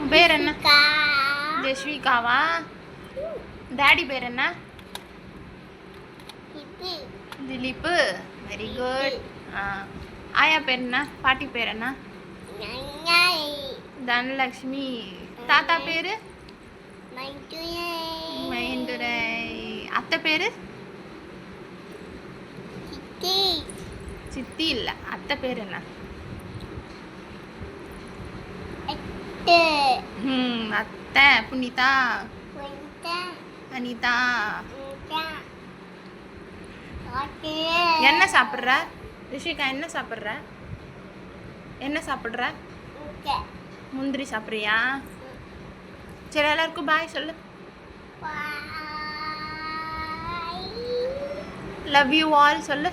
உன் பேர் என்ன? ஜெஸ்விகாவா? டாடி பேர் என்ன? திலீப்பு. Very good. ஆயா பேர் என்ன? பாட்டி பேர் என்ன? தனலக்ஷ்மி. தாத்தா பேரு? மகேந்துரை. அத்தை பேரு? சித்தி இல்ல, அத்தை பேர் என்ன? அத்தை புனிதா. அனிதா. என்ன சாப்பிட்ற ரிஷிகா? என்ன சாப்பிட்ற? என்ன சாப்பிட்ற? முந்திரி சாப்பிட்றியா? சரி, எல்லாருக்கும் பாய் சொல்லு. லவ் யூ ஆல் சொல்லு.